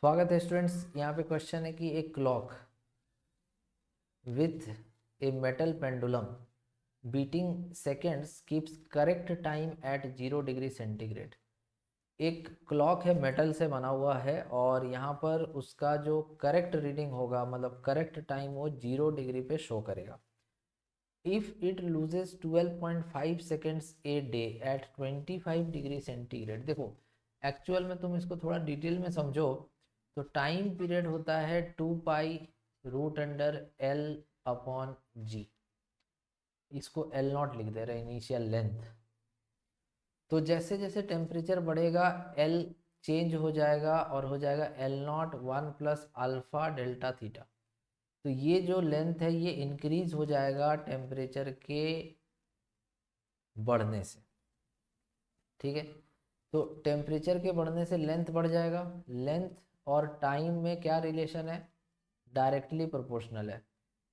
स्वागत है स्टूडेंट्स। यहाँ पे क्वेश्चन है कि एक clock with a metal pendulum beating seconds keeps correct time at 0 degree centigrade. एक क्लॉक है, मेटल से बना हुआ है और यहाँ पर उसका जो करेक्ट रीडिंग होगा, मतलब करेक्ट टाइम, वो 0 डिग्री पे शो करेगा। If it loses 12.5 seconds a day at 25 degree centigrade. देखो, एक्चुअल में तुम इसको थोड़ा डिटेल में समझो तो टाइम पीरियड होता है 2 पाई√अंडर L/G। इसको L0 लिख दे रहे, इनिशियल लेंथ। तो जैसे जैसे टेम्परेचर बढ़ेगा L चेंज हो जाएगा और हो जाएगा L01 + अल्फ़ा डेल्टा थीटा। तो ये जो लेंथ है ये इंक्रीज हो जाएगा टेम्परेचर के बढ़ने से। ठीक है, तो टेम्परेचर के बढ़ने से लेंथ बढ़ जाएगा। लेंथ और टाइम में क्या रिलेशन है? डायरेक्टली प्रोपोर्शनल है।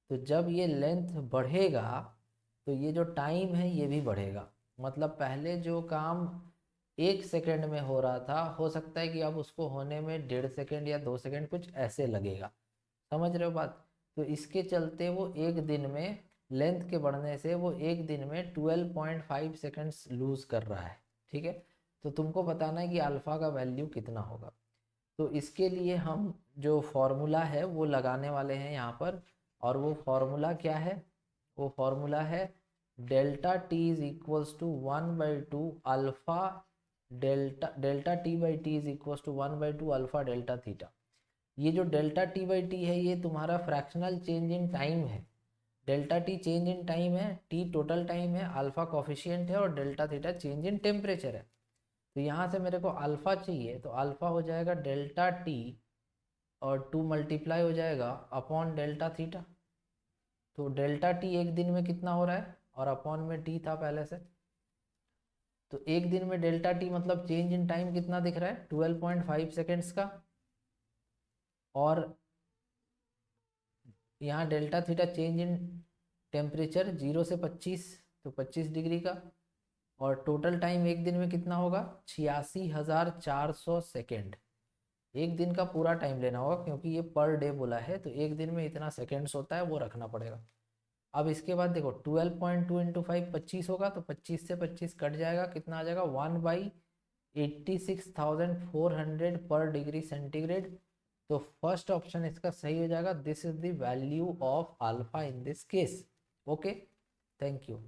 तो जब ये लेंथ बढ़ेगा तो ये जो टाइम है ये भी बढ़ेगा। मतलब पहले जो काम 1 सेकेंड में हो रहा था, हो सकता है कि अब उसको होने में 1.5 सेकेंड या 2 सेकेंड कुछ ऐसे लगेगा। समझ रहे हो बात? तो इसके चलते वो एक दिन में, लेंथ के बढ़ने से वो एक दिन में 12.5 सेकेंड्स लूज कर रहा है। ठीक है, तो तुमको बताना है कि अल्फ़ा का वैल्यू कितना होगा। तो इसके लिए हम जो फॉर्मूला है वो लगाने वाले हैं यहाँ पर। और वो फॉर्मूला क्या है? वो फॉर्मूला है delta T is equals to 1/2 alpha delta T by T is equals to 1/2 alpha delta theta. ये जो डेल्टा टी बाई टी है ये तुम्हारा फ्रैक्शनल चेंज इन टाइम है। Delta T change in time है, टी टोटल टाइम है, alpha coefficient है और delta theta change in temperature है। तो यहाँ से मेरे को अल्फा चाहिए, तो अल्फा हो जाएगा डेल्टा टी और 2 मल्टीप्लाई हो जाएगा अपॉन डेल्टा थीटा। तो डेल्टा टी एक दिन में कितना हो रहा है और अपॉन में टी था पहले से। तो एक दिन में डेल्टा टी मतलब चेंज इन टाइम कितना दिख रहा है? 12.5 सेकेंड्स का। और यहाँ delta theta change in temperature 0 से 25, तो 25 डिग्री का। और टोटल टाइम एक दिन में कितना होगा? 86,400 सेकेंड। एक दिन का पूरा टाइम लेना होगा क्योंकि ये पर डे बोला है, तो एक दिन में इतना सेकेंड्स होता है वो रखना पड़ेगा। अब इसके बाद देखो 12.2 इंटू 5 25 होगा, तो 25 से 25 कट जाएगा, कितना आ जाएगा? 1/86,400 पर डिग्री सेंटीग्रेड। तो फर्स्ट ऑप्शन इसका सही हो जाएगा। This is the value of alpha in this case. Okay, thank you.